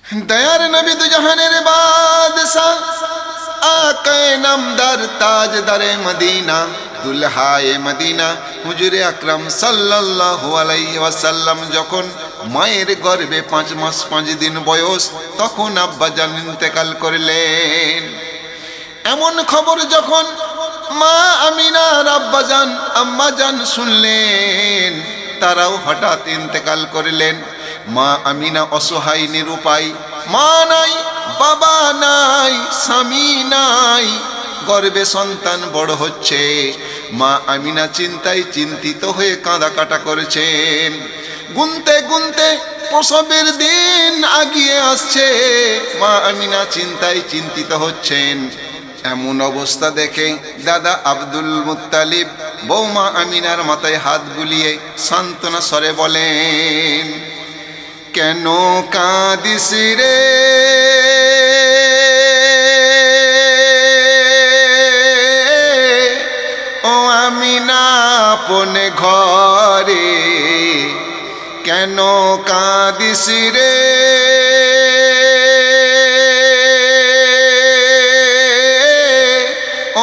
दयार नबी दो जहानेर बादशाह आकाए नामदार ताजदारे मदीना दुल्हाए मदीना हुजूरे আকরাম সাল্লাল্লাহু আলাইহি ওয়াসাল্লাম যখন মায়ের গর্ভে 5 মাস 5 দিন বয়স তখন আব্বাজান ইন্তেকাল করলেন। এমন খবর যখন মা আমিনার আব্বাজান আম্মাজান শুনলেন তারাও হঠাৎ ইন্তেকাল করলেন। মা আমিনা অসহায় নিরুপায়, মা নাই, বাবা নাই, স্বামী নাই, গর্ভে সন্তান বড় হচ্ছে। মা আমিনা চিন্তায় চিন্তিত হয়ে কাঁদাকাটা করেছেন। গুনতে গুনতে প্রসবের দিন আগিয়ে আসছে, মা আমিনা চিন্তায় চিন্তিত হচ্ছেন। এমন অবস্থা দেখে দাদা আব্দুল মুত্তালিব বৌমা আমিনার মাথায় হাত বুলিয়ে সান্ত্বনা স্বরে বলেন, কেন কাঁদিস রে ও আমিনা আপন ঘরে, কেন কাঁদিস রে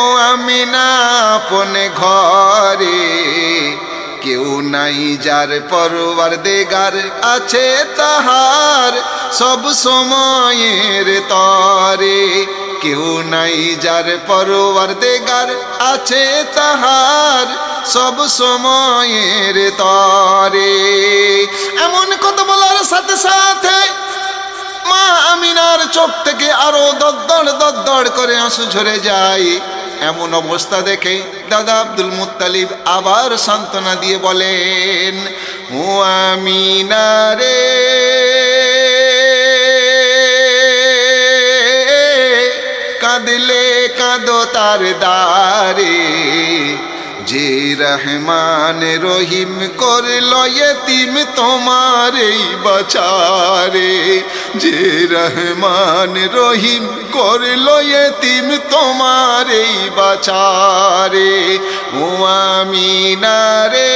ও আমিনা আপন ঘরে, কেউ নাই যার পরওয়ারদিগার আছে তাহার সব সময়ের তরে, কেউ নাই যার পরওয়ারদিগার আছে তাহার সব সময়ের তরে। এমন কথা বলার সাথে সাথে মা আমিনার চোখ থেকে আরো দদ্দড় দদ্দড় করে আঁসু ঝরে যায়। এমন অবস্থা দেখে দাদা আব্দুল মুত্তালিব আবার সান্ত্বনা দিয়ে বলেন, ও আমিনা রে কাঁদলে কাঁদো তার দারে, যে রহমান রহিম করল ইতিম তোমার এই বাছারে, যে রহমান রহিম করল ইতিম তোমার এই বাছারে। ও আমিনা রে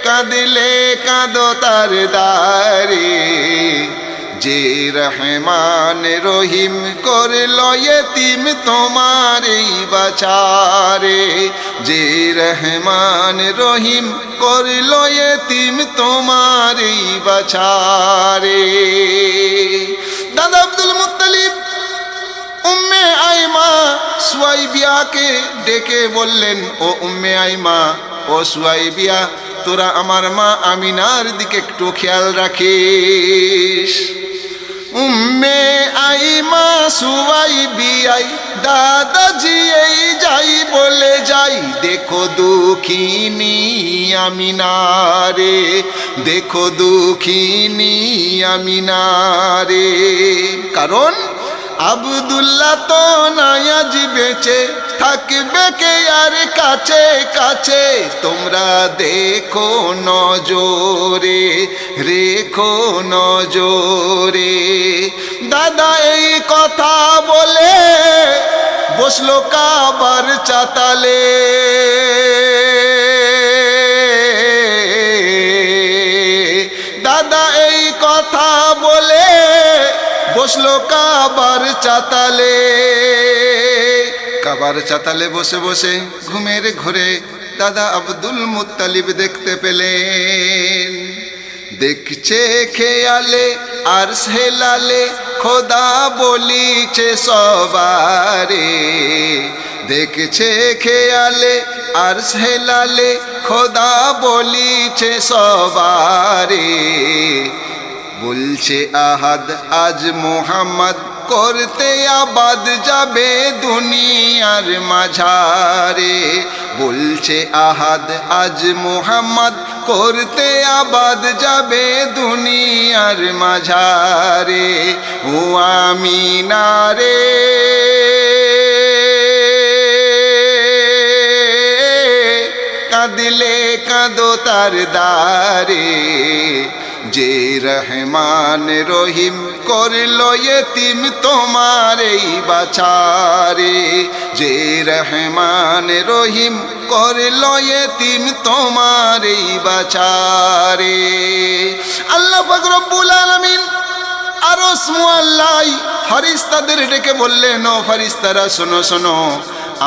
কাঁদলে কাঁদো তার দারে, যে রহমান রহিম করল ইতিম তোমার এই বাছারে, যে রহমান রহিম করল ইতিম তোমার এই বাছারে। দাদা আব্দুল মুত্তালিব উম্মে আইমা সুয়াইবিয়াকে ডেকে বললেন, ও উম্মে আইমা, ও সুয়াইবিয়া, তোরা আমার মা আমিনার দিকে একটু খেয়াল রাখিস। উম্মে আইমা সুয়াইবিয়াই দাদাজি এই যাই বলে যাই, দেখো দুঃখিনী আমিনারে, দেখো দুঃখিনী আমিনারে। কারণ আব্দুল্লাহ তো নাই আজ বেঁচে, থাকবে কে আর কাছে কাছে, তোমরা দেখো নজরে, রেখো নজরে। দাদা এই কথা বলে বসলো কাবার চাতালে, দাদা এই কথা বলে বসলো কাবার চাতালে। কাবার চাতালে বসে বসে ঘুমের ঘরে দাদা আব্দুল মুত্তালিব দেখতে পেলেন, দেখছে খেয়ালে আর হেলালে খোদা বলিছে সবারে, দেখছে খেয়ালে আর হেলালে খোদা বলিছে সবারে। বলছে আহাদ আজ মুহাম্মদ করতে আবাদ যাবে দুনিয়ার মাঝারে, বলছে আহাদ আজ মুহাম্মদ করতে আবাদ যাবে দুনিয়ার মাঝারে। ও আমিনা রে কাঁদলে কাঁদো তার দারে, যে রহমান রহিম করলো ইতিম তোমার এই বাছারে, যে রহমান রহিম করলো ইতিম তোমার এই বাছারে। আল্লাহ পাক রব্বুল আলামিন আরশ মুআল্লাই ফেরেশতাদের ডেকে বললেন, ও ফেরেশতারা শোনো শোনো,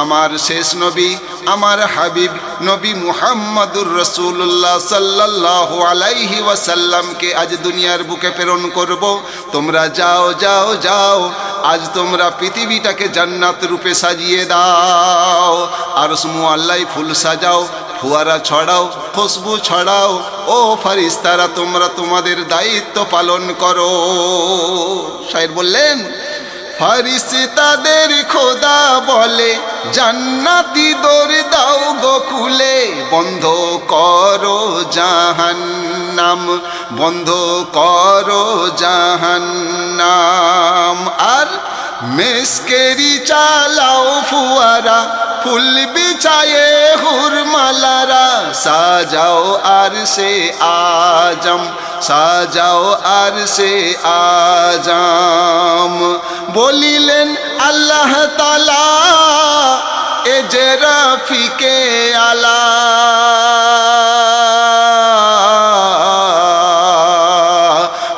আমার শেষ নবী আমার হাবিব নবী মুহাম্মদুর রাসূলুল্লাহ সাল্লাল্লাহু আলাইহি ওয়াসাল্লামকে আজ দুনিয়ার বুকে প্রেরণ করব। তোমরা যাও যাও যাও, আজ তোমরা পৃথিবীটাকে জান্নাত রূপে সাজিয়ে দাও। আরশ মুআল্লাই ফুল সাজাও, ফুয়ারা ছড়াও, খুশবু ছড়াও। ও ফেরেশতারা তোমরা তোমাদের দায়িত্ব পালন করো। শায়ের বললেন, ফেরেশতাদের খোদা বলে জান্নাতি দোর দাও গো খুলে, বন্ধ করো জাহান্নাম, বন্ধ করো জাহান্নাম। আর মেসকেরি চালাও ফুয়ারা, ফুল বিছায়ে হুরমালারা, সাজাও আরশে আজম, সাজাও আরশে আজম। বলিলেন আল্লাহ তাআলা এ যে রফিকে আলা,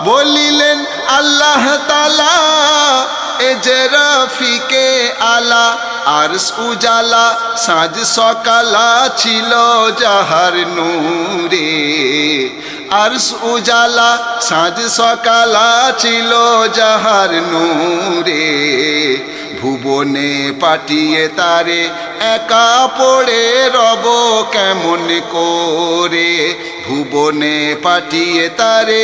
বলিলেন আল্লাহ তাআলা এ যে রফিকে আলা। আরশ উজালা সাঁঝ সকালা ছিল যাহার নূরে, আরশ উজালা সাঁঝ সকালা ছিল যাহার নূরে। ভুবনে পাঠিয়ে তারে একা পড়ে রব কেমন করে, ভুবনে পাঠিয়ে তারে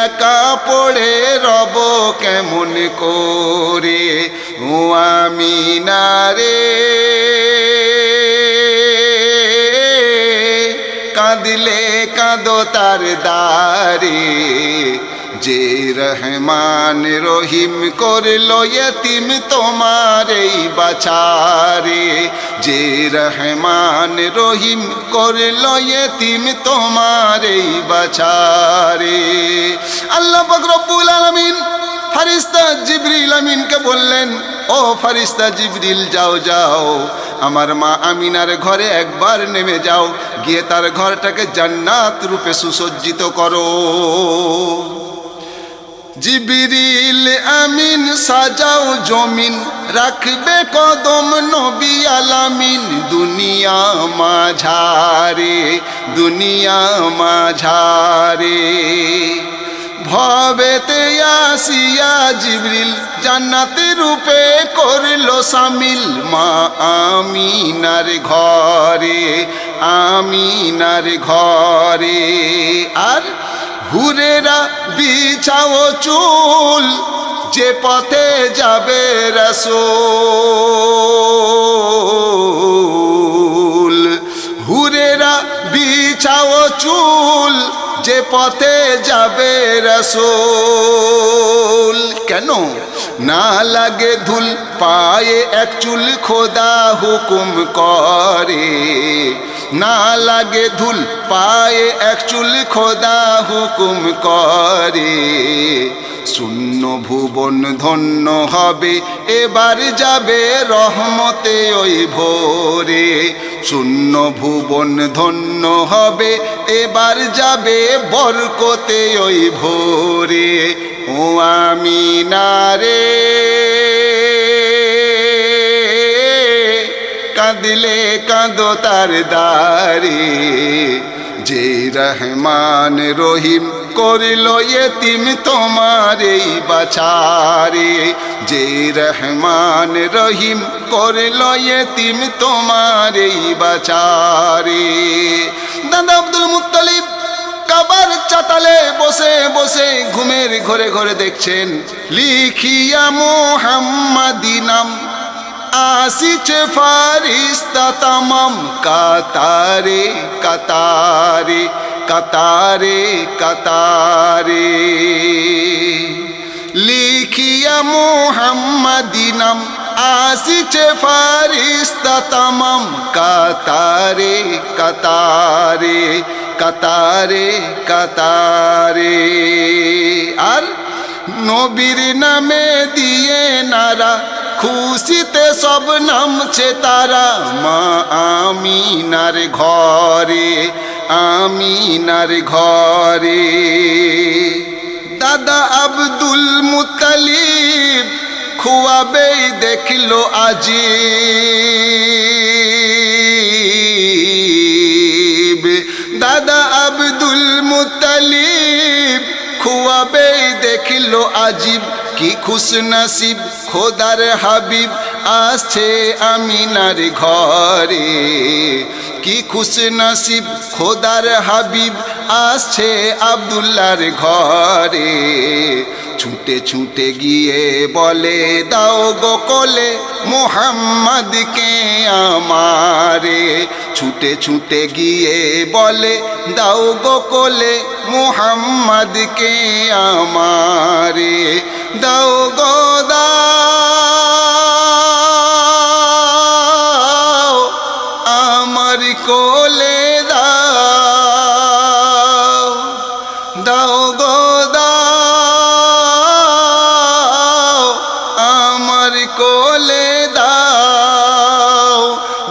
একা পড়ে রব কেমন করে। ও আমিনা রে কাঁদিলে কাঁদো তার দারে, যে রহমান রহিম করলো ইতিম তোমার এই বাছারে, যে রহমান রহিম করলো ইতিম তোমার এই বাছারে। আল্লাহ পাক রব্বুল আলামিন ফেরেশতা জিবরিল আমিনকে বললেন, ও ফেরেশতা জিবরিল যাও যাও, আমার মা আমিনার ঘরে একবার নেমে যাও, গিয়ে তার ঘরটাকে জান্নাত রূপে সুসজ্জিত করো। জিবরিল আমিন সাজাও জমিন, রাখবে কদম নবী আলামিন দুনিয়া মাঝারে, দুনিয়া মাঝারে। ভবেতে আসিয়া জিবরিল জান্নাতি রূপে করলো শামিল মা আমিনার ঘরে, আমিনার ঘরে। আর হুরেরা বিছাও চুল, যে পথে যাবে রাসূল, হুরেরা বিছাও চুল, যে পথে যাবে রাসূল। কেন না লাগে ধুল পায়ে এক চুল খোদা হুকুম করে, না লাগে ধুল পায়ে এক চুল খোদা হুকুম করে। শূন্য ভুবন ধন্য হবে এবার যাবে রহমতে ওই ভোরে, শূন্য ভুবন ধন্য হবে এবার যাবে বরকতে ওই ভোরে। ও আমিনা রে কাঁদিলে কাঁদো তার দারে, যে রহমান রহিম করলো ইতিম তোমার এই বাছারে, যে রহমান রহিম করলো ইতিম তোমার এই বাছারে। দাদা আব্দুল মুত্তালিব কাবার চাতালে বসে বসে ঘুমের ঘরে ঘরে দেখছেন, লিখিয়া মুহাম্মাদি নাম আসিছে ফারিস্তা তামাম, কাতারে কাতারে কাতারে কাতারে। লিখিয়া মুহাম্মাদি নাম আসিছে ফারিস্তা তামাম, কাতারে কাতারে। কাতারে কাতারে। আর নবীর নামে দিয়ে নারা, খুশিতে সব নামছে তারা, মা আমিনার ঘরে আমিনার ঘরে। দাদা আব্দুল মুত্তালিব খুয়াবেই দেখলো আজিব, দাদা আব্দুল মুত্তালিব খুয়াবেই দেখলো আজিব। কি খুশ নসিব খোদার হাবিব আসছে আমিনার ঘরে, কি খুশ নসিব খোদার হাবিব আসছে আব্দুল্লাহর ঘরে। ছুটে ছুটে গিয়ে বলে দাও গো কোলে মুহাম্মদকে আমারে, ছুটে ছুটে গিয়ে বলে দাও গো কোলে মুহাম্মদকে আমারে। দাও গো দাও আমার কোলে দাও, দাও গো দাও আমার কোলে দাও,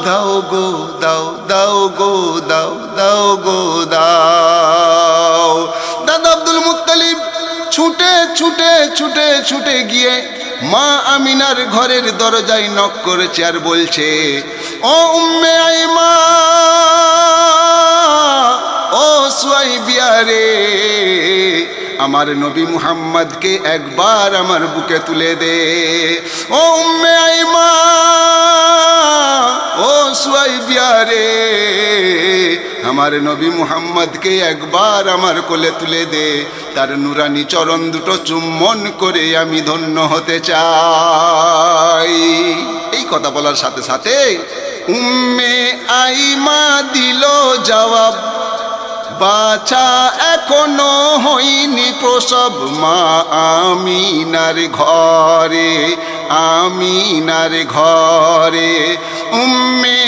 দাও গো দাও দাও গো দাও দাও গো দাও। দাদা আব্দুল মুত্তালিব ছুটে ছুটে ছুটে ছুটে গিয়ে মা আমিনার ঘরের দরজায় নক করেছে আর বলছে, ও উম্মে আইমা, ও সুয়াইবিয়া রে, আমার নবী মুহাম্মদকে একবার আমার বুকে তুলে দে। ও উম্মে আইমা, ও সুয়াইবিয়া রে, আমার নবী মুহাম্মদকে একবার আমার কোলে তুলে দে, তার নুরানি চরণ দুটো চুম্বন করে আমি ধন্য হতে চাই। এই কথা বলার সাথে সাথে উম্মে আইমা দিল জবাব, বাছা এখনো হয়নি প্রসব, মা আমিনার ঘরে আমিনার ঘরে। উম্মে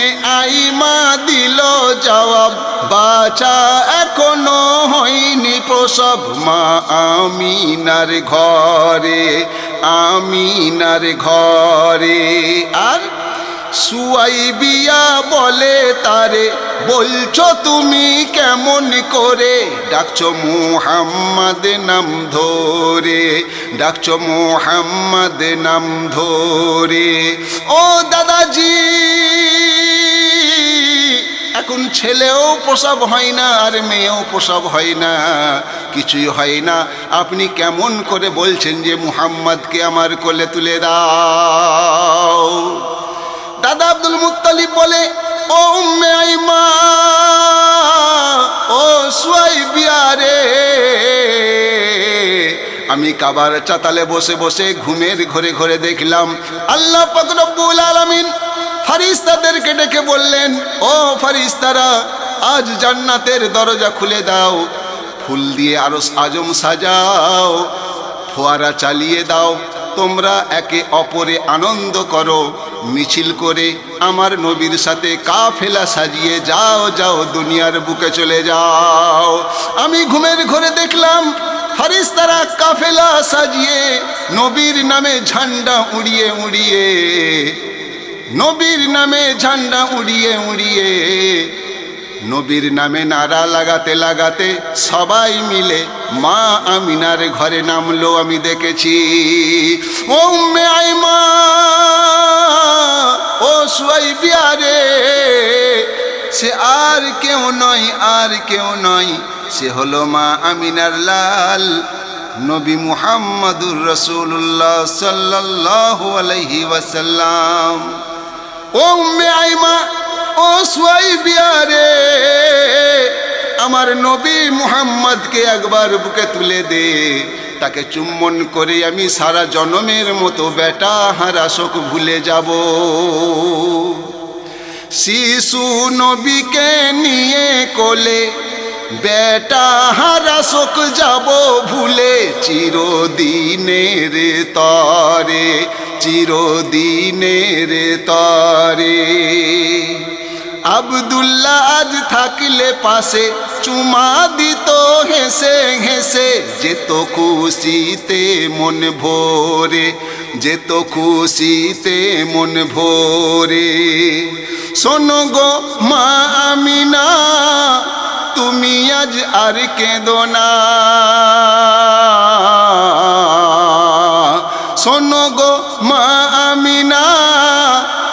আইমা দিল জবাব, বাছা এখনো হয়নি প্রসব, মা আমিনার ঘরে আমিনার ঘরে। আর সুয়াইবিয়া বলে তারে, বলছো তুমি কেমন করে, ডাকছো মুহাম্মদ নাম ধরে, ডাকছো মুহাম্মদ নাম ধরে। ও দাদাজি, এখন ছেলেও প্রসব হয় না আর মেয়েও প্রসব হয় না, কিছুই হয় না, আপনি কেমন করে বলছেন যে মুহাম্মদকে আমার কোলে তুলে দাও। দাদা আব্দুল মুত্তালিব বলে, ও উম্মে আইমা, ও সুয়াইবিয়া রে, আমি কাবার চাতালে বসে বসে ঘুমের ঘরে ঘরে দেখলাম আল্লাহ পাক রব্বুল আলামিন ফেরেশতাদেরকে ডেকে বললেন, ও ফেরেশতারা, আজ জান্নাতের দরজা খুলে দাও, ফুল দিয়ে আরশ আজম সাজাও, ফোয়ারা চালিয়ে দাও, তোমরা একে অপরে আনন্দ করো, মিছিল করে আমার নবীর সাথে কাফেলা সাজিয়ে যাও, যাও দুনিয়ার বুকে চলে যাও। আমি ঘুমের ঘরে দেখলাম ফেরেশতারা কাফেলা সাজিয়ে নবীর নামে ঝান্ডা উড়িয়ে উড়িয়ে, নবীর নামে ঝান্ডা উড়িয়ে উড়িয়ে, নবীর নামে নারা লাগাতে লাগাতে সবাই মিলে মা আমিনার ঘরে নামলো আমি দেখেছি। ও উম্মে আইমা, ও সুয়াইবিয়া রে, সে আর কেউ নয়, আর কেউ নয়, সে হলো মা আমিনার লাল নবী মুহাম্মদুর রাসূলুল্লাহ সাল্লাল্লাহু আলাইহি ওয়াসাল্লাম। ও উম্মে আইমা, ও সুয়াইবিয়া রে, আমার নবী মুহাম্মদকে একবার বুকে তুলে দে, তাকে চুম্বন করে আমি সারা জনমের মতো বেটা হারা শোক ভুলে যাব। শিশু নবীকে নিয়ে কোলে বেটা হারা শোক যাব ভুলে, চিরদিনের তরে চিরদিনের তরে। আব্দুল্লাহ আজ থাকলে পাশে, চুমা দিত হেসে হেসে, যেত খুশিতে মন ভরে, যেত খুশিতে মন ভরে। শোনো গো মা আমিনা, তুমি আজ আর কেঁদো না। শোনো গো মা আমিনা,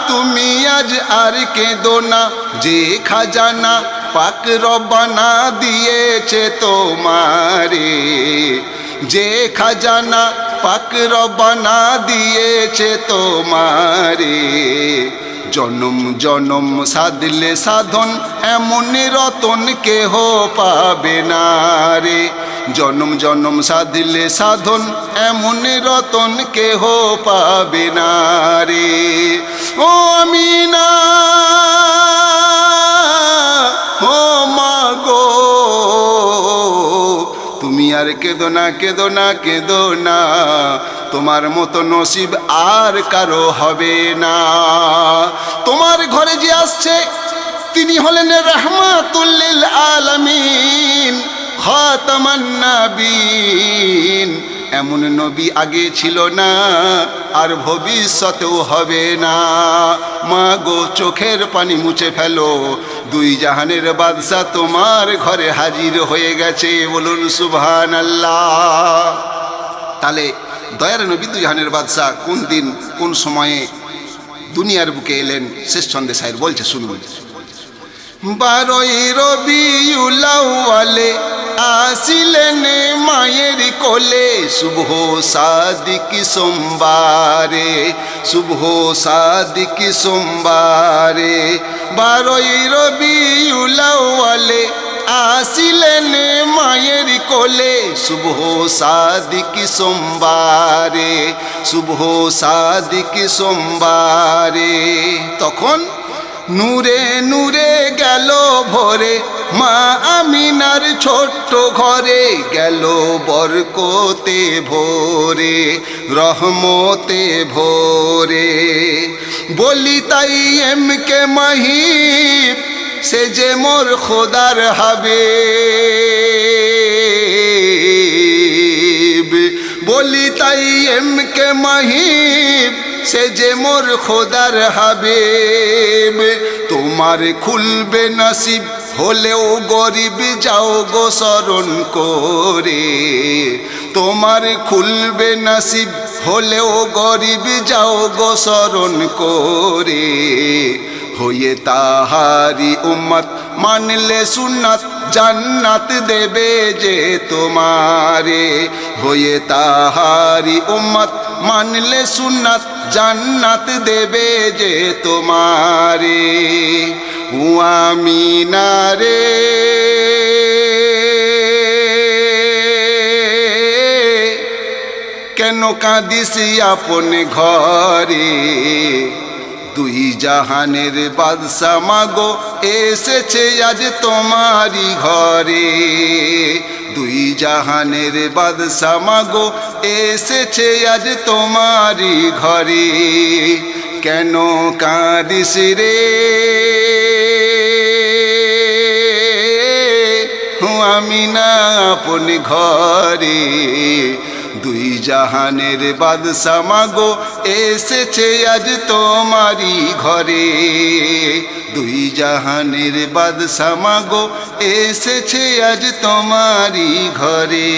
তুমি আজ আর কেঁদো না। যে খাজানা পাক রব্বানা দিয়েছে তোমারে, যে খাজানা পাক রব্বানা দিয়েছে তোমারে, জনম জনম সাধলে সাধন এমন রতন কেহ পাবে না রে। জনম জনম সাধলে সাধন এমন রতন কেহ পাবে না রে। ও আমিনা, ও মা গো, তুমি আর কেঁদো না, কেঁদো না, কেঁদো না। তোমার মতো নসিব আর কারো হবে না। তোমার ঘরে যে আসছে তিনি হলেন রাহমাতুল লিল আলামিন, খাতামান নবীন। এমন নবী আগে ছিল না, আর ভবিষ্যতেও হবে না। মা গো, চোখের পানি মুছে ফেলো, দুই জাহানের বাদশা তোমার ঘরে হাজির হয়ে গেছে। বলুন সুবহানাল্লাহ। তাহলে দয়ার নবী দুই জাহানের বাদশা কোন দিন কোন সময়ে দুনিয়ার বুকে এলেন, শেষ ছন্দে শায়ের বলছে, শুনুন। 12ই রবিউল আউয়ালে আসিলেন মায়ের কোলে, শুভ সাদিক সোমবারে, শুভ সাদিক সোমবারে। 12ই রবিউল আউয়ালে আসিলেন মায়ের কোলে, শুভ সাদিক সোমবারে, শুভ সাদিক সোমবারে। তখন নূরে নূরে গেল ভরে মা আমিনার ছোট্ট ঘরে, গেল বরকতে ভরে, রহমতে ভরে। বলি তাই এম কে মাহিব, সে যে মোর খোদার হাবিব। বলি তাই এম কে মাহিব, সে যে মোর খোদার হাবিব। তোমার খুলবে নসিব হলেও গরিব যাও গো শরণ করে, তোমার খুলবে নসিব হলেও গরিব যাও গো শরণ করে। হয়ে তাহারি উম্মত মানলে সুন্নাত, জান্নাত দেবে যে তোমারে। হয়ে তাহারি উম্মত মানলে সুন্নাত, জান্নাত দেবে যে তোমারে। ও আমিনা রে, কেন কাঁদিস আপন ঘরে, দুই জাহানের বাদশা মাগো এসেছে আজ তোমারি ঘরে। দুই জাহানের বাদশা মাগো এসেছে আজ তোমারি ঘরে, কেন কাঁদিস রে। আমিনা আপন ঘরে, দুই জাহানের বাদশা মাগো এসেছে আজ তোমারি ঘরে। দুই জাহানের বাদশা মাগো এসেছে আজ তোমারি ঘরে।